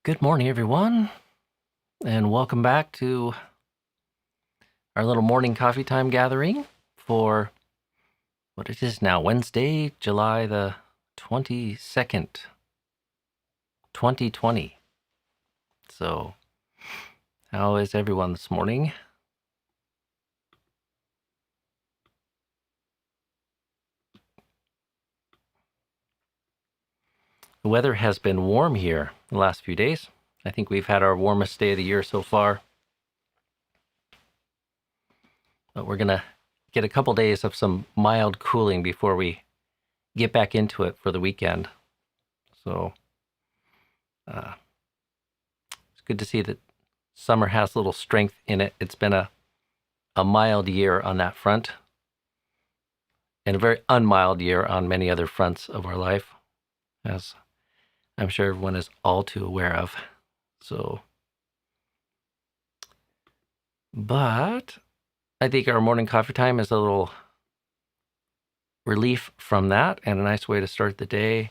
Good morning, everyone, and welcome back to our little morning coffee time gathering for what it is now, Wednesday, July the 22nd, 2020. So, how is everyone this morning? The weather has been warm here the last few days. I think we've had our warmest day of the year so far. But we're going to get a couple days of some mild cooling before we get back into it for the weekend. So, it's good to see that summer has a little strength in it. It's been a mild year on that front, and a very unmild year on many other fronts of our life, as I'm sure everyone is all too aware of. So, but I think our morning coffee time is a little relief from that and a nice way to start the day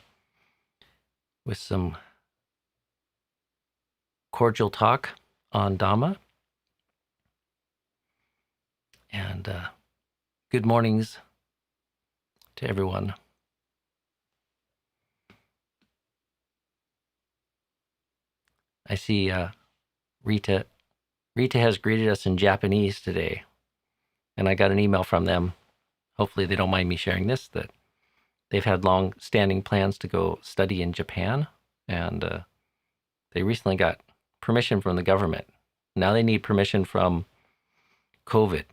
with some cordial talk on Dhamma. And good mornings to everyone. I see Rita has greeted us in Japanese today, and I got an email from them. Hopefully they don't mind me sharing this, that they've had long-standing plans to go study in Japan, and they recently got permission from the government. Now they need permission from COVID.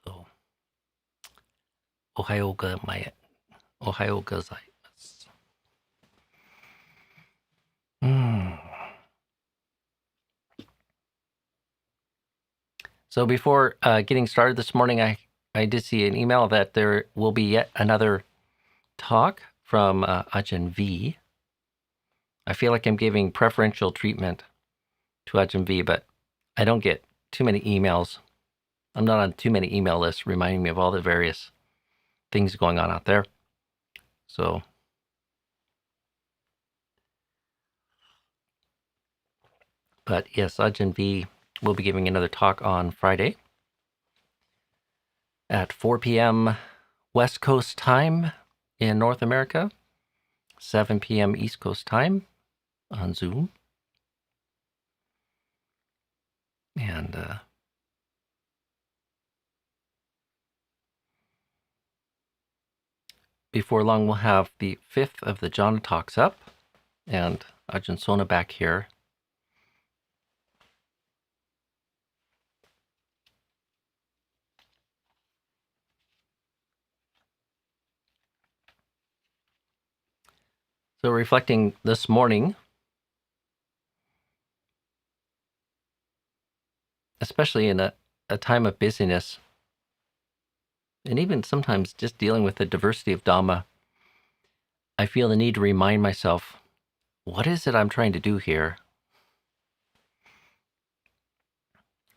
So, ohayou gozaimasu. So before getting started this morning, I did see an email that there will be yet another talk from Ajahn V. I feel like I'm giving preferential treatment to Ajahn V, but I don't get too many emails. I'm not on too many email lists reminding me of all the various things going on out there. So, but yes, Ajahn V will be giving another talk on Friday at 4 p.m. West Coast time in North America, 7 p.m. East Coast time on Zoom. And before long, we'll have the 5th of the Jhana talks up, and Ajahn Sona back here. So reflecting this morning, especially in a time of busyness, and even sometimes just dealing with the diversity of Dhamma, I feel the need to remind myself, what is it I'm trying to do here?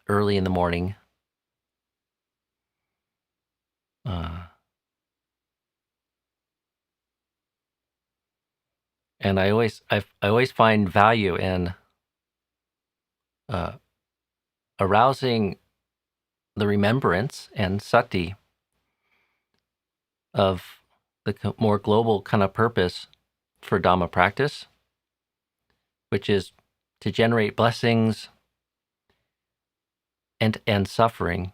Early in the morning. And I always find value in arousing the remembrance and Sati of the more global kind of purpose for Dhamma practice, which is to generate blessings and end suffering,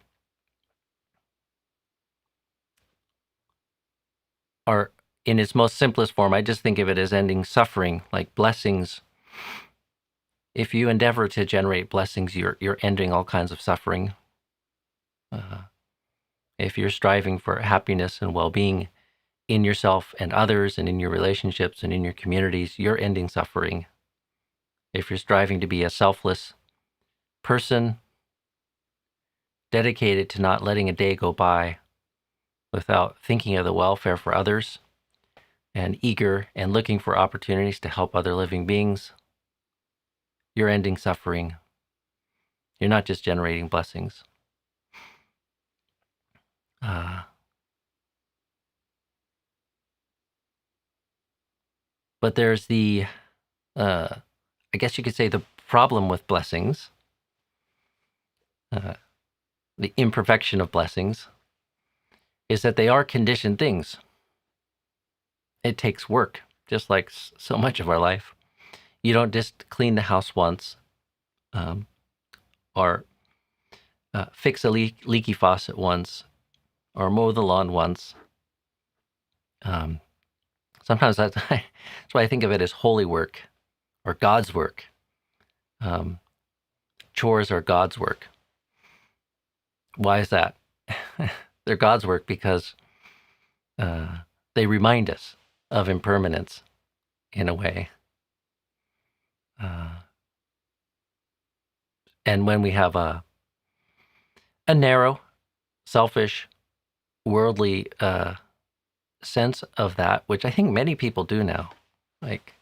are in its most simplest form. I just think of it as ending suffering, like blessings. If you endeavor to generate blessings, you're ending all kinds of suffering. If you're striving for happiness and well-being in yourself and others and in your relationships and in your communities, you're ending suffering. If you're striving to be a selfless person, dedicated to not letting a day go by without thinking of the welfare for others, and eager and looking for opportunities to help other living beings, you're ending suffering. You're not just generating blessings. But there's the, I guess you could say, the problem with blessings, the imperfection of blessings, is that they are conditioned things. It takes work, just like so much of our life. You don't just clean the house once, or fix a leaky faucet once, or mow the lawn once. Sometimes that's why I think of it as holy work or God's work. Chores are God's work. Why is that? They're God's work because they remind us of impermanence in a way. And when we have a narrow, selfish, worldly sense of that, which I think many people do now, like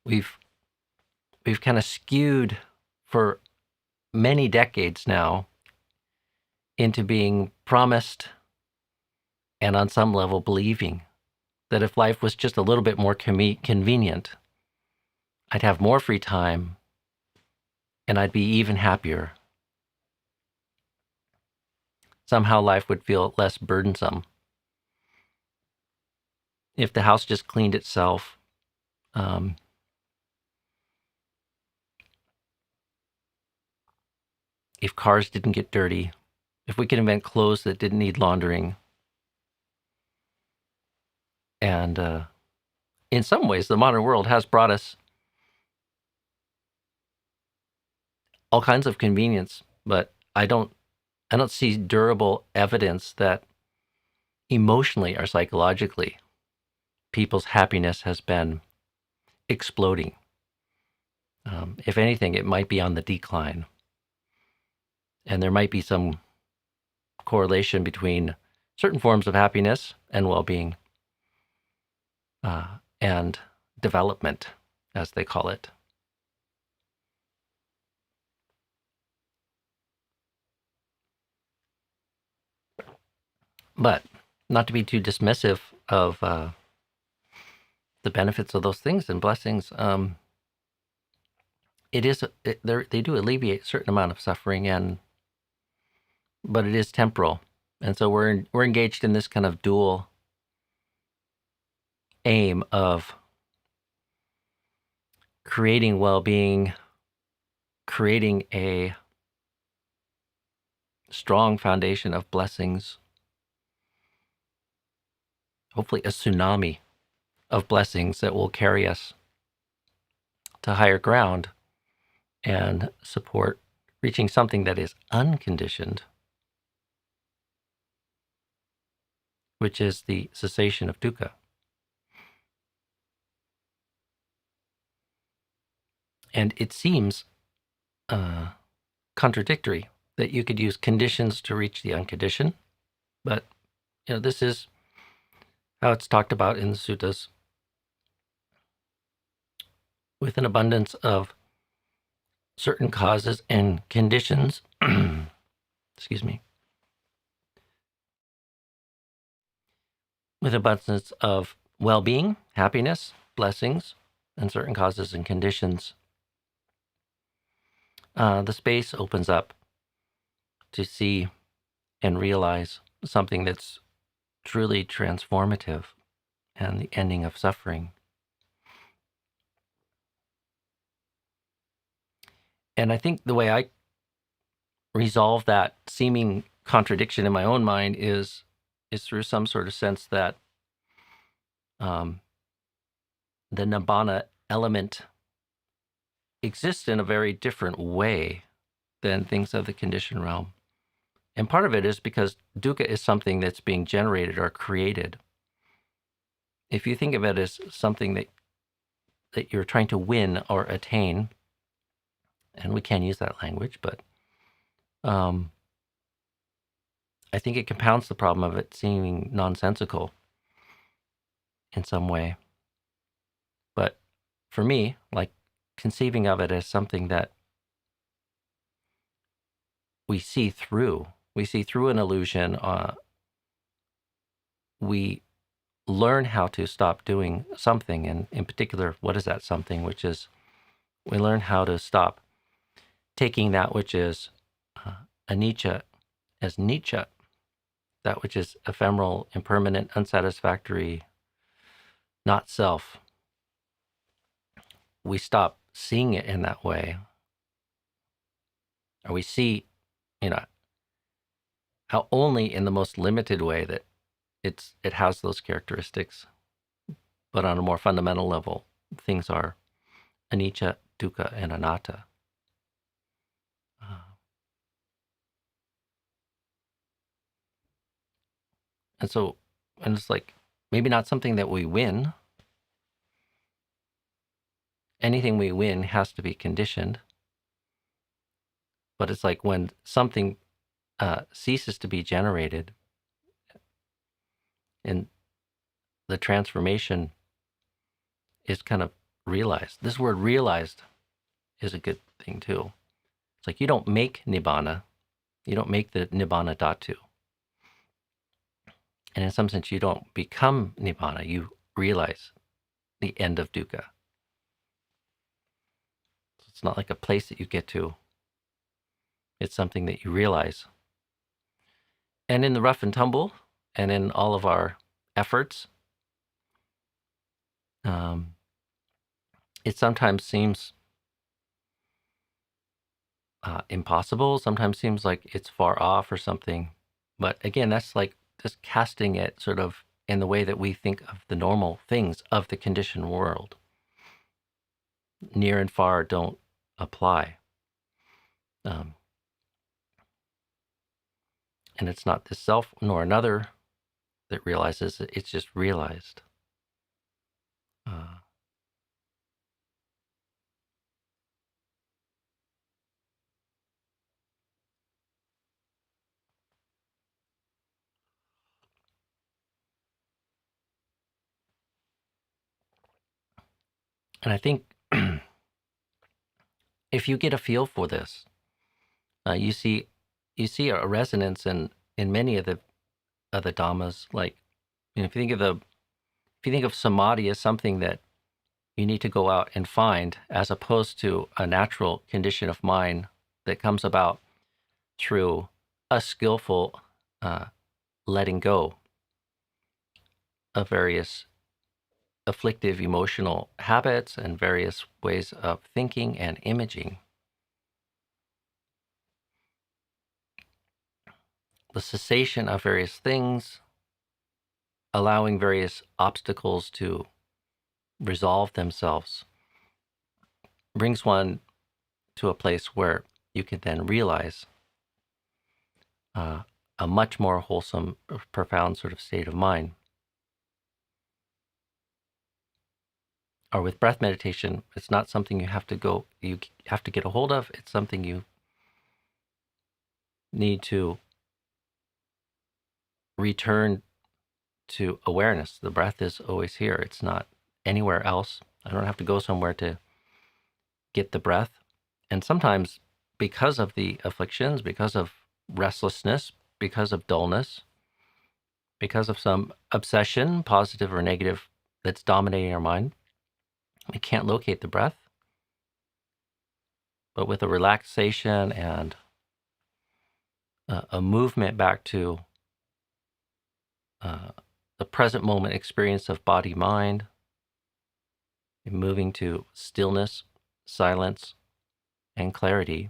we've kind of skewed for many decades now into being promised and on some level believing that if life was just a little bit more convenient, I'd have more free time and I'd be even happier. Somehow life would feel less burdensome. If the house just cleaned itself, if cars didn't get dirty, if we could invent clothes that didn't need laundering. And in some ways, the modern world has brought us all kinds of convenience, but I don't see durable evidence that emotionally or psychologically people's happiness has been exploding. If anything, it might be on the decline. And there might be some correlation between certain forms of happiness and well-being and development, as they call it. But not to be too dismissive of the benefits of those things and blessings, they do alleviate a certain amount of suffering, but it is temporal, and so we're engaged in this kind of dual aim of creating well-being, creating a strong foundation of blessings, hopefully a tsunami of blessings that will carry us to higher ground and support reaching something that is unconditioned, which is the cessation of dukkha. And it seems contradictory that you could use conditions to reach the unconditioned, but this is how it's talked about in the suttas. With an abundance of certain causes and conditions, excuse me, with abundance of well-being, happiness, blessings, and certain causes and conditions, the space opens up to see and realize something that's truly transformative and the ending of suffering. And I think the way I resolve that seeming contradiction in my own mind is through some sort of sense that the nibbana element exists in a very different way than things of the conditioned realm. And part of it is because dukkha is something that's being generated or created. If you think of it as something that you're trying to win or attain, and we can use that language, but I think it compounds the problem of it seeming nonsensical in some way. But for me, like conceiving of it as something that we see through an illusion, we learn how to stop doing something, and in particular, what is that something? Which is, we learn how to stop taking that which is anicca as Nietzsche, that which is ephemeral, impermanent, unsatisfactory, not self. We stop seeing it in that way, or we see, you know, how only in the most limited way that it has those characteristics, but on a more fundamental level, things are anicca, dukkha, and anatta. Uh, and so, and it's like maybe not something that we win. Anything we win has to be conditioned, but it's like when something ceases to be generated, and the transformation is kind of realized. This word realized is a good thing too. It's like you don't make nibbana, you don't make the nibbana dhatu. And in some sense, you don't become nibbana, you realize the end of dukkha. So it's not like a place that you get to, it's something that you realize. And in the rough and tumble, and in all of our efforts, it sometimes seems impossible, sometimes seems like it's far off or something. But again, that's like just casting it sort of in the way that we think of the normal things of the conditioned world. Near and far don't apply. And it's not the self nor another that realizes it, it's just realized. And I think if you get a feel for this, you see a resonance in many of the dhammas. Like, you know, if you think of samadhi as something that you need to go out and find, as opposed to a natural condition of mind that comes about through a skillful letting go of various afflictive emotional habits and various ways of thinking and imaging. The cessation of various things, allowing various obstacles to resolve themselves, brings one to a place where you can then realize a much more wholesome, profound sort of state of mind. Or with breath meditation, it's not something you have to get a hold of. It's something you need to return to awareness. The breath is always here. It's not anywhere else. I don't have to go somewhere to get the breath. And sometimes, because of the afflictions, because of restlessness, because of dullness, because of some obsession, positive or negative, that's dominating our mind, we can't locate the breath. But with a relaxation and a movement back to the present moment experience of body mind, moving to stillness, silence, and clarity,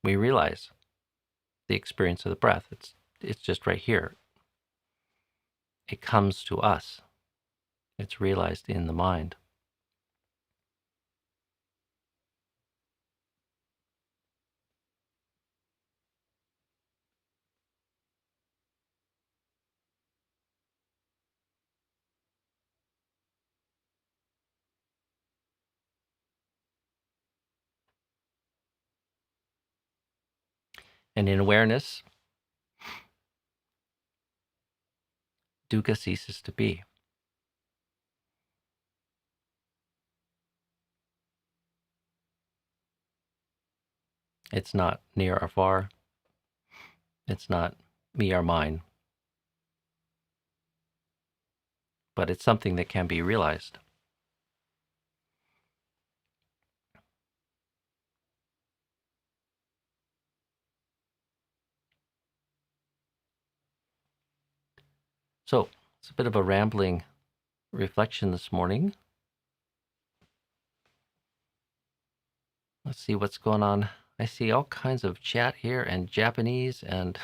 we realize the experience of the breath. It's just right here. It comes to us. It's realized in the mind. And in awareness, dukkha ceases to be. It's not near or far. It's not me or mine. but it's something that can be realized. So it's a bit of a rambling reflection this morning. Let's see what's going on. I see all kinds of chat here and Japanese and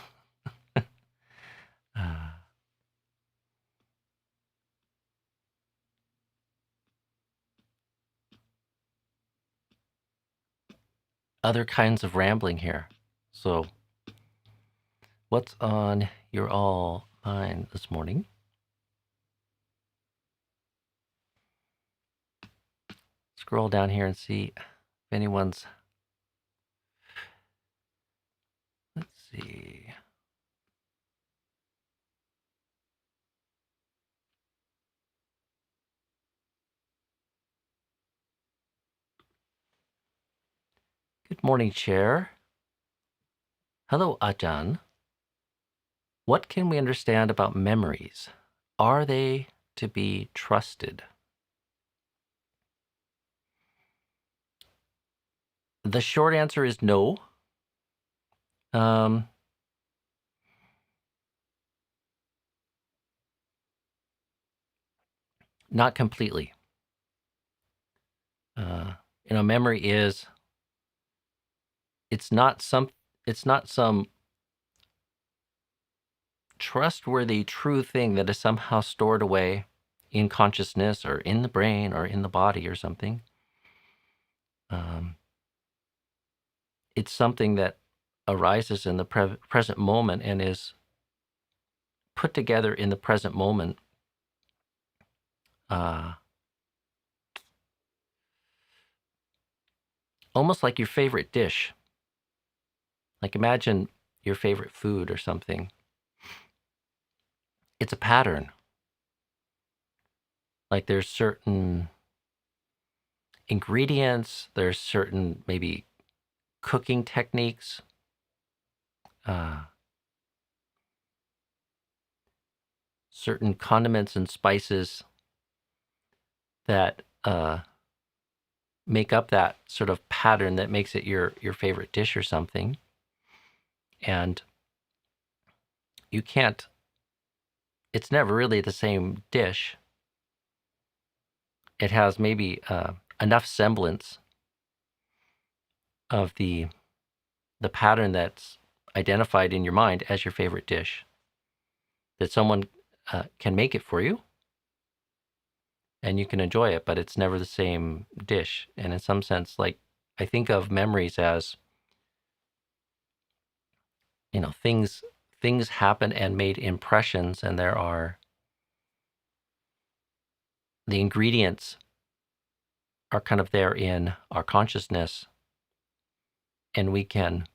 other kinds of rambling here. So what's on your all mind this morning? Scroll down here and see if anyone's... Let's see. Good morning, Chair. Hello, Ajahn. What can we understand about memories? Are they to be trusted? The short answer is no. Not completely. Memory is... It's not some trustworthy, true thing that is somehow stored away in consciousness or in the brain or in the body or something. It's something that arises in the present moment and is put together in the present moment. Almost like your favorite dish. Like imagine your favorite food or something. It's a pattern. Like there's certain ingredients, there's certain maybe cooking techniques, certain condiments and spices that make up that sort of pattern that makes it your favorite dish or something. And you can't, it's never really the same dish. It has maybe enough semblance of the pattern that's identified in your mind as your favorite dish that someone can make it for you and you can enjoy it, but it's never the same dish. And in some sense, like I think of memories as, things happen and made impressions, and there are the ingredients are kind of there in our consciousness, and we can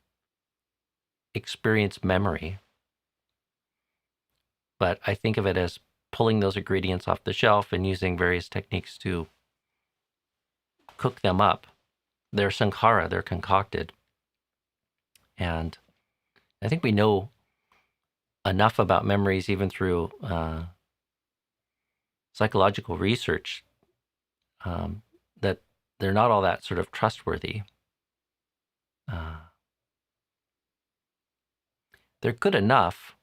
experience memory. But I think of it as pulling those ingredients off the shelf and using various techniques to cook them up. They're sankhara, they're concocted. And I think we know enough about memories, even through psychological research, that they're not all that sort of trustworthy. They're good enough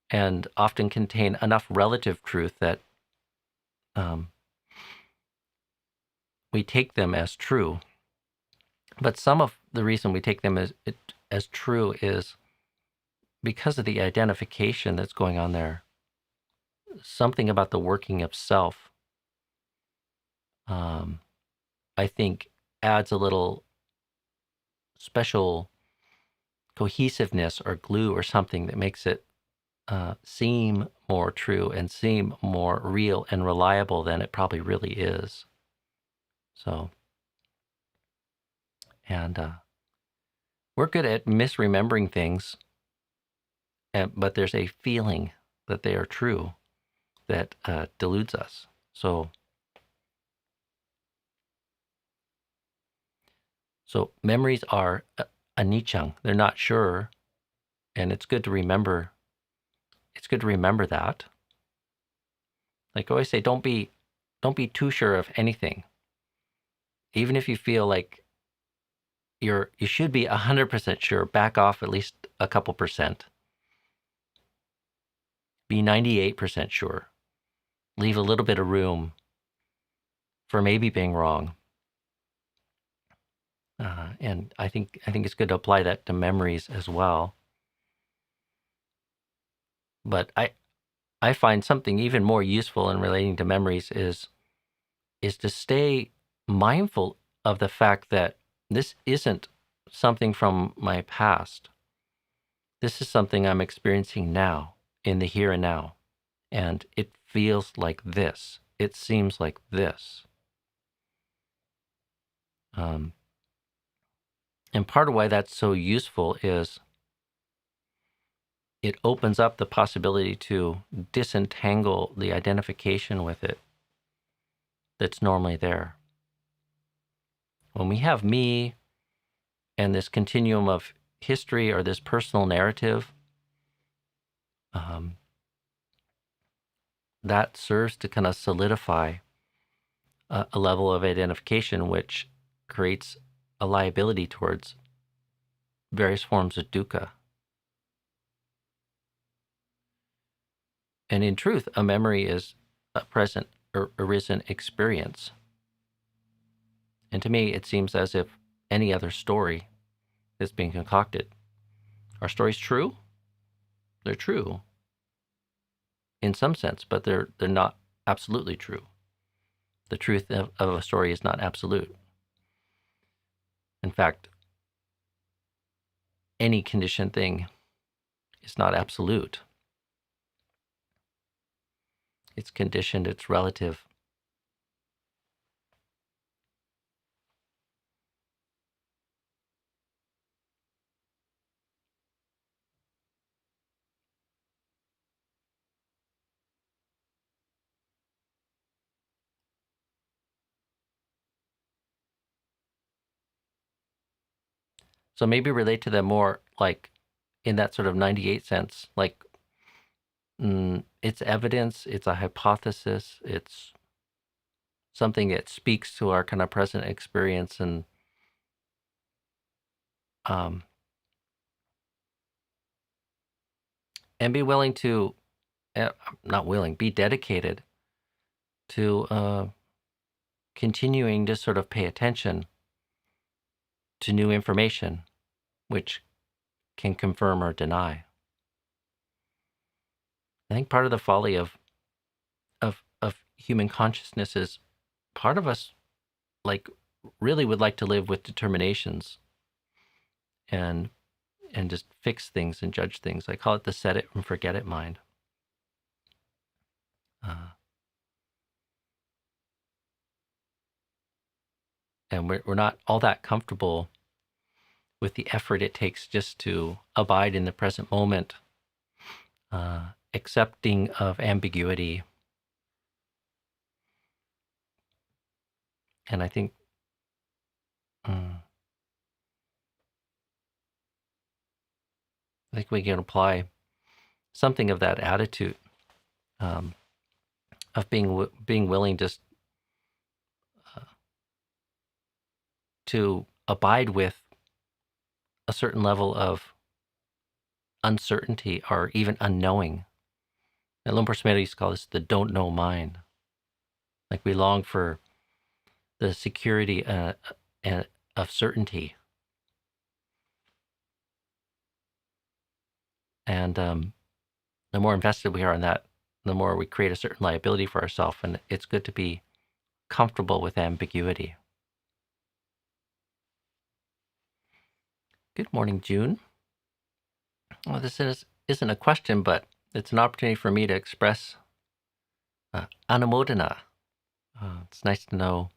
and often contain enough relative truth that we take them as true. But some of the reason we take them as true is because of the identification that's going on there. Something about the working of self, I think, adds a little special cohesiveness or glue or something that makes it seem more true and seem more real and reliable than it probably really is. So, and we're good at misremembering things, but there's a feeling that they are true that deludes us. So memories are anicang. They're not sure, and it's good to remember. It's good to remember that Like I always say, don't be too sure of anything. Even if you feel like you should be 100% sure, back off at least a couple percent. Be 98% sure. Leave a little bit of room for maybe being wrong. And I think it's good to apply that to memories as well. But I find something even more useful in relating to memories is to stay mindful of the fact that this isn't something from my past. This is something I'm experiencing now, in the here and now. And it feels like this. It seems like this. And part of why that's so useful is it opens up the possibility to disentangle the identification with it that's normally there. When we have me and this continuum of history or this personal narrative, that serves to kind of solidify a level of identification which creates a liability towards various forms of dukkha. And in truth, a memory is a present or arisen experience. And to me, it seems as if any other story is being concocted. Are stories true? They're true in some sense, but they're not absolutely true. The truth of a story is not absolute. In fact, any conditioned thing is not absolute. It's conditioned, it's relative. So maybe relate to them more like in that sort of 98 sense, like it's evidence, it's a hypothesis, it's something that speaks to our kind of present experience, and be willing to, not willing, be dedicated to continuing to sort of pay attention to new information, which can confirm or deny. I think part of the folly of human consciousness is part of us like really would like to live with determinations and just fix things and judge things. I call it the set it and forget it mind. And we're not all that comfortable with the effort it takes just to abide in the present moment, accepting of ambiguity. And I think we can apply something of that attitude of being willing just to abide with a certain level of uncertainty or even unknowing. And Lumpur Smith used to call this the don't know mind. Like we long for the security of certainty. And the more invested we are in that, the more we create a certain liability for ourselves. And it's good to be comfortable with ambiguity. Good morning, June. Well, this isn't a question, but it's an opportunity for me to express anumodana. It's nice to know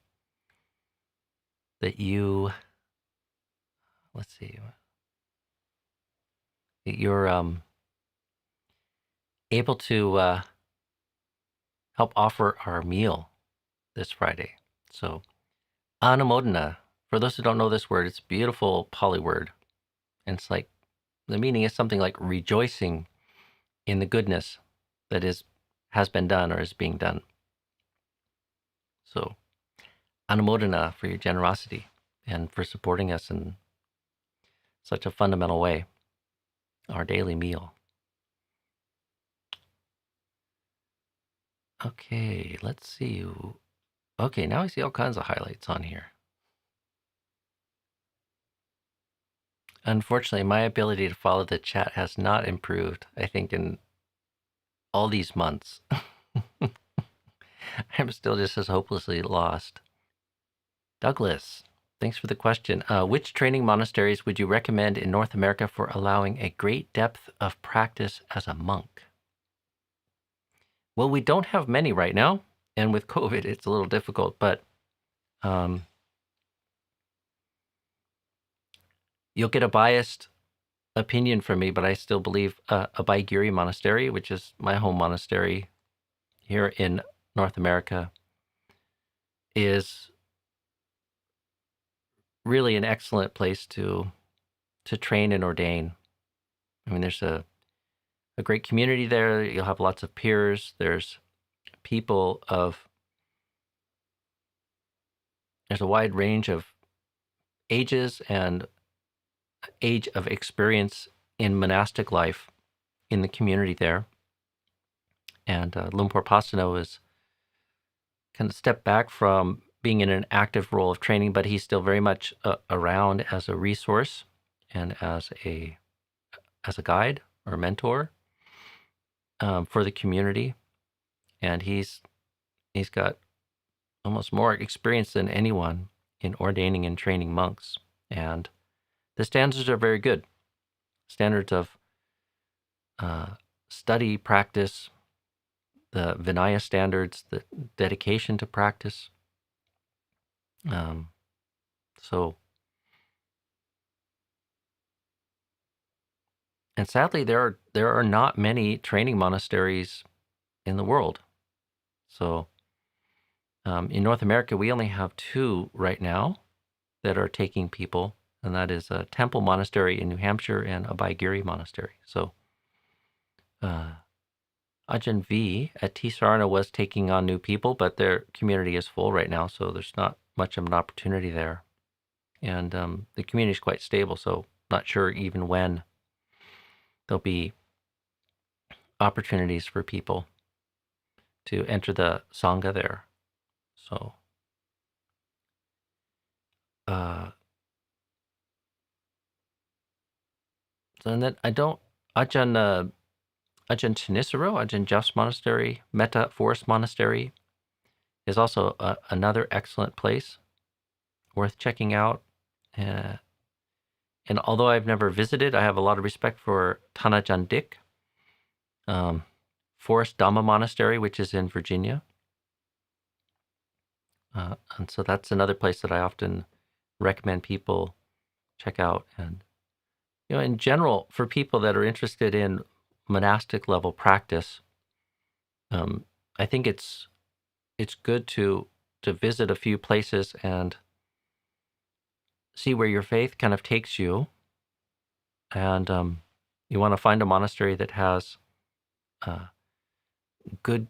that you, let's see, that you're able to help offer our meal this Friday. So, anumodana, for those who don't know this word, it's a beautiful Pali word. And it's like, the meaning is something like rejoicing in the goodness that has been done or is being done. So, anumodana for your generosity and for supporting us in such a fundamental way, our daily meal. Okay, let's see. Okay, now I see all kinds of highlights on here. Unfortunately, my ability to follow the chat has not improved, I think, in all these months. I'm still just as hopelessly lost. Douglas, thanks for the question. Which training monasteries would you recommend in North America for allowing a great depth of practice as a monk? Well, we don't have many right now, and with COVID, it's a little difficult, but you'll get a biased opinion from me, but I still believe Abhayagiri Monastery, which is my home monastery here in North America, is really an excellent place to train and ordain. I mean, there's a great community there. You'll have lots of peers. There's there's a wide range of ages and age of experience in monastic life in the community there. And Lumpur Pasano is kind of stepped back from being in an active role of training, but he's still very much around as a resource and as a guide or mentor for the community. And he's got almost more experience than anyone in ordaining and training monks. And the standards are very good. Standards of study, practice, the Vinaya standards, the dedication to practice. And sadly, there are not many training monasteries in the world. So in North America, we only have 2 right now that are taking people, and that is a Temple Monastery in New Hampshire and Abhayagiri Monastery. So Ajahn V at Tisarana was taking on new people, but their community is full right now, so there's not much of an opportunity there. And the community is quite stable, so not sure even when there'll be opportunities for people to enter the Sangha there. So, and then Ajahn Tanisaro, Ajahn Jeff's monastery, Metta Forest Monastery is also another excellent place worth checking out. And although I've never visited, I have a lot of respect for Tanajan Dik, Forest Dhamma Monastery, which is in Virginia. And so that's another place that I often recommend people check out. And, in general, for people that are interested in monastic level practice, I think it's good to visit a few places and see where your faith kind of takes you. And you want to find a monastery that has good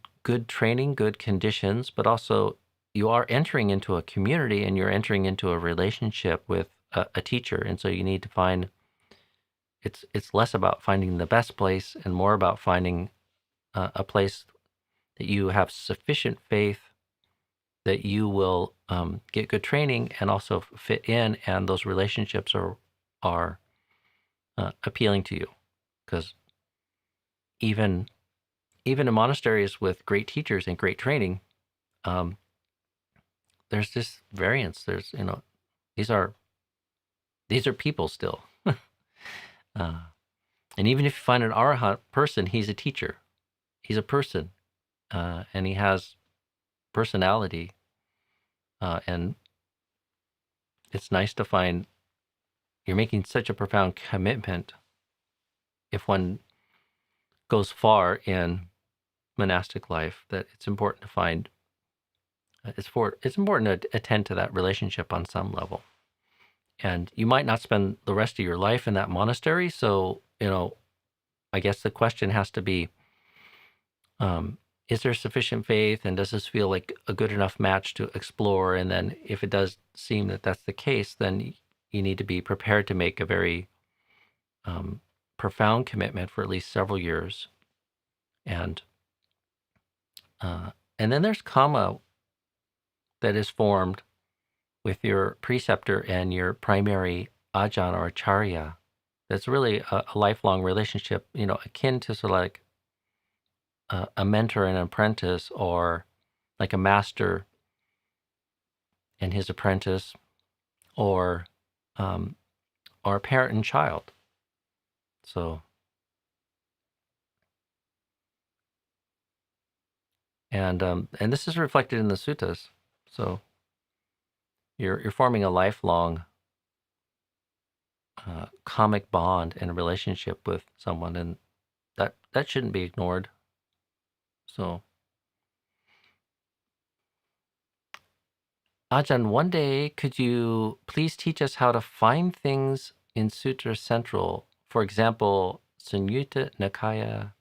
training, good conditions, but also you are entering into a community and you're entering into a relationship with a teacher. And so you need to find, it's less about finding the best place and more about finding a place that you have sufficient faith that you will get good training and also fit in, and those relationships are appealing to you. Because even in monasteries with great teachers and great training, there's this variance. There's these are people still, and even if you find an arahant person, he's a teacher, he's a person, and he has personality, and it's nice to find you're making such a profound commitment if one goes far in monastic life that it's important to find it's important to attend to that relationship on some level. And you might not spend the rest of your life in that monastery, so I guess the question has to be, is there sufficient faith, and does this feel like a good enough match to explore? And then if it does seem that that's the case, then you need to be prepared to make a very um, profound commitment for at least several years. And uh, and then there's karma that is formed with your preceptor and your primary ajahn or acharya. That's really a lifelong relationship, akin to sort of like a mentor and an apprentice, or like a master and his apprentice, or um, or a parent and child. So, and this is reflected in the suttas. So you're forming a lifelong karmic bond and relationship with someone, and that shouldn't be ignored. So, Ajahn, one day could you please teach us how to find things in Sutra Central? For example, Samyutta Nikaya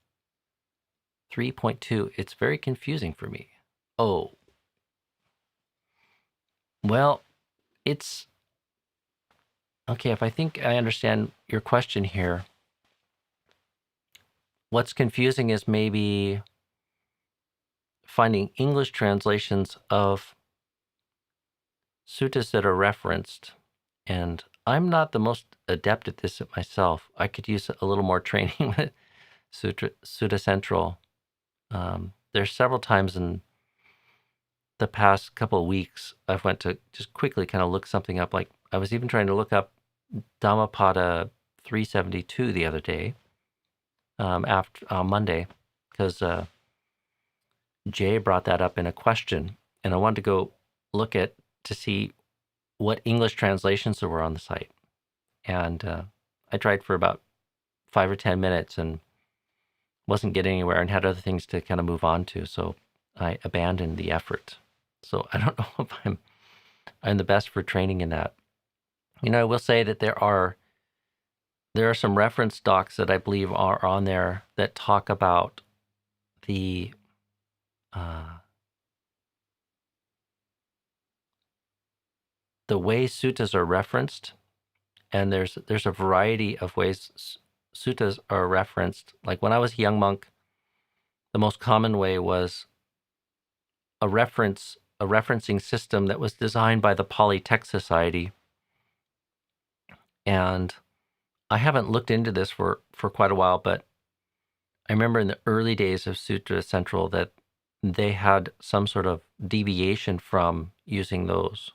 3.2. It's very confusing for me. Oh, well, it's okay. If I think I understand your question here, what's confusing is maybe finding English translations of suttas that are referenced. And I'm not the most adept at this myself. I could use a little more training with Sutta Central. There's several times in the past couple of weeks I've went to just quickly kind of look something up. Like I was even trying to look up Dhammapada 372 the other day, after Monday, because Jay brought that up in a question, and I wanted to go look at to see what English translations there were on the site. And I tried for about 5 or 10 minutes and wasn't getting anywhere, and had other things to kind of move on to, so I abandoned the effort. So I don't know if I'm the best for training in that. I will say that there are some reference docs that I believe are on there that talk about the way suttas are referenced, and there's a variety of ways suttas are referenced. Like when I was a young monk, the most common way was a referencing system that was designed by the Pali Text Society. And I haven't looked into this for quite a while, but I remember in the early days of Sutra Central that they had some sort of deviation from using those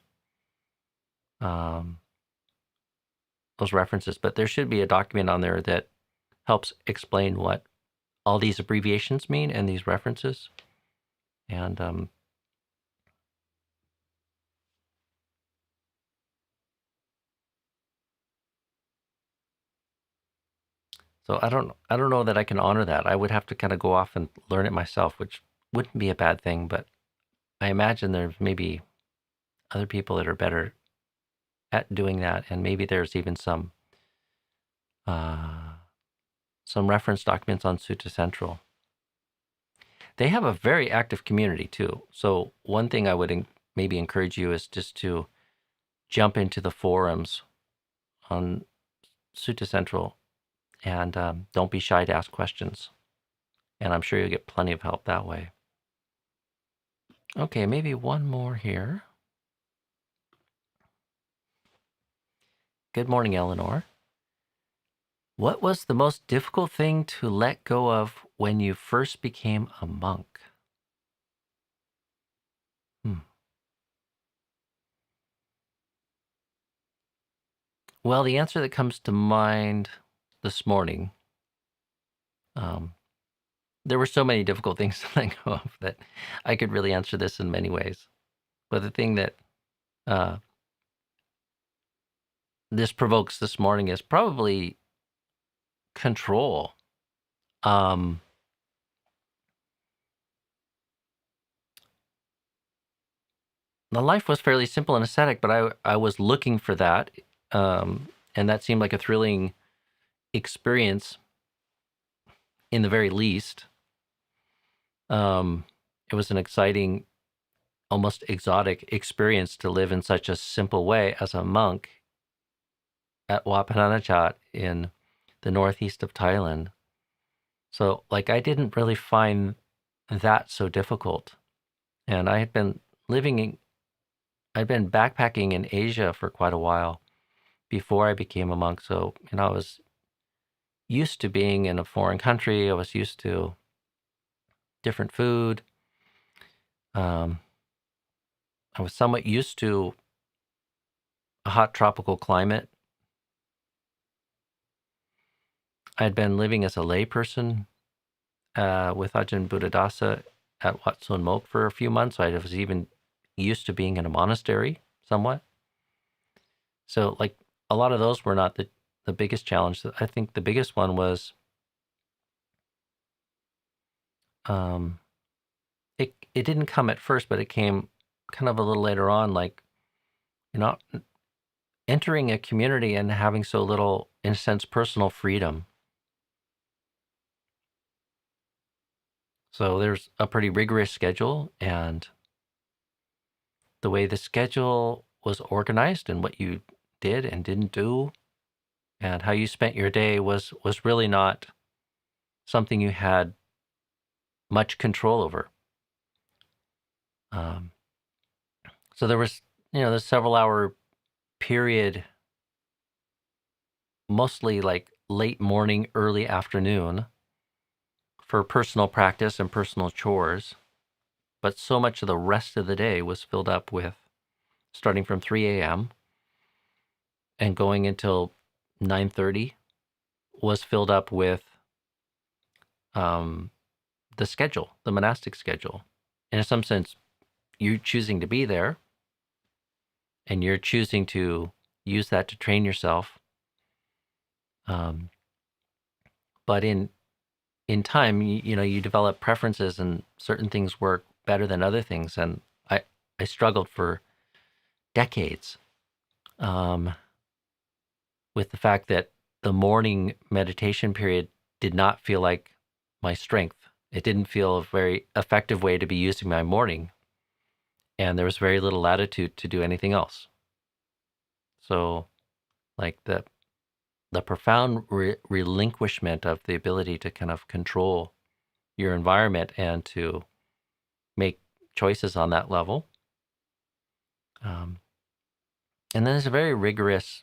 references. But there should be a document on there that helps explain what all these abbreviations mean and these references. And so I don't know that I can honor that. I would have to kind of go off and learn it myself, which wouldn't be a bad thing. But I imagine there's maybe other people that are better at doing that, and maybe there's even some reference documents on Sutta Central. They have a very active community too. So one thing I would maybe encourage you is just to jump into the forums on Sutta Central, and don't be shy to ask questions. And I'm sure you'll get plenty of help that way. Okay, maybe one more here. Good morning, Eleanor. What was the most difficult thing to let go of when you first became a monk? Well, the answer that comes to mind this morning, there were so many difficult things to let go of that I could really answer this in many ways. But the thing that this provokes this morning is probably control. The life was fairly simple and ascetic, but I was looking for that, and that seemed like a thrilling experience in the very least. it was an exciting, almost exotic experience to live in such a simple way as a monk at Wat Pah Nanachat in the northeast of Thailand. So, like, I didn't really find that so difficult. And I had been I'd been backpacking in Asia for quite a while before I became a monk. So, I was used to being in a foreign country. I was used to different food. Um, I was somewhat used to a hot tropical climate. I had been living as a layperson with Ajahn Buddhadasa at Wat Suan Mok for a few months. So I was even used to being in a monastery somewhat. So, like, a lot of those were not the biggest challenge. I think the biggest one was um, it didn't come at first, but it came kind of a little later on, like, you know, entering a community and having so little, in a sense, personal freedom. So there's a pretty rigorous schedule, and the way the schedule was organized and what you did and didn't do and how you spent your day was really not something you had much control over. Um, so there was, the several hour period, mostly like late morning, early afternoon for personal practice and personal chores. But so much of the rest of the day was filled up with starting from 3 a.m. and going until 9:30 was filled up with um, the schedule, the monastic schedule. And in some sense, you're choosing to be there and you're choosing to use that to train yourself. But in time, you develop preferences and certain things work better than other things. And I struggled for decades with the fact that the morning meditation period did not feel like my strength. It didn't feel a very effective way to be using my morning. And there was very little latitude to do anything else. So, like, the profound relinquishment of the ability to kind of control your environment and to make choices on that level. And then there's a very rigorous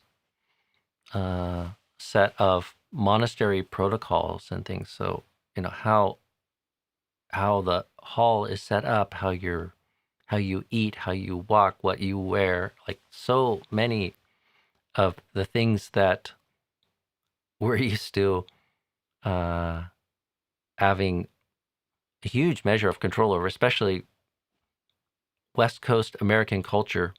set of monastery protocols and things. So, how the hall is set up, how you eat, how you walk, what you wear, like so many of the things that we're used to having a huge measure of control over, especially West Coast American culture.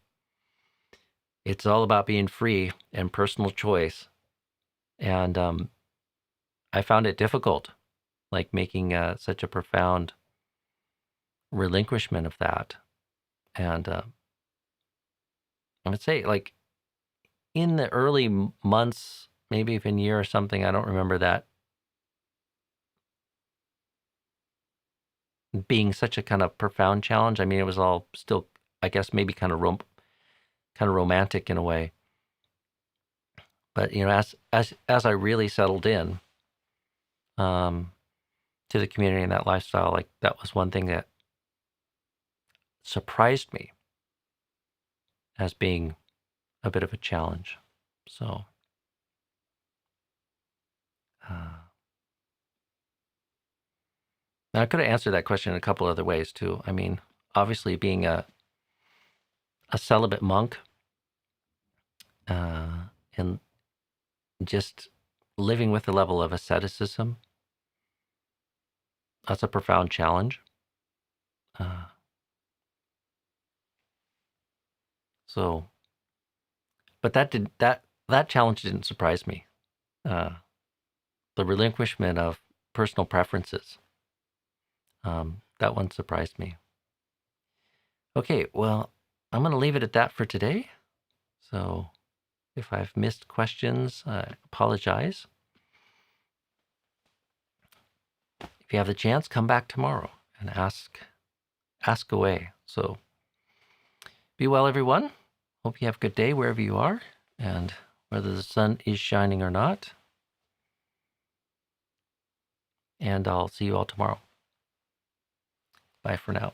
It's all about being free and personal choice. And I found it difficult, like making such a profound relinquishment of that. And I would say, like, in the early months, maybe even year or something, I don't remember that being such a kind of profound challenge. I mean, it was all still, I guess, maybe kind of romantic in a way. But as I really settled in to the community and that lifestyle, like, that was one thing that surprised me as being a bit of a challenge. So, now I could have answered that question in a couple other ways too. I mean, obviously, being a celibate monk and just living with a level of asceticism, that's a profound challenge. So, but that challenge didn't surprise me. The relinquishment of personal preferences, that one surprised me. Okay, well, I'm going to leave it at that for today. So, if I've missed questions, I apologize. If you have the chance, come back tomorrow and ask ask away. So be well, everyone. Hope you have a good day wherever you are, and whether the sun is shining or not. And I'll see you all tomorrow. Bye for now.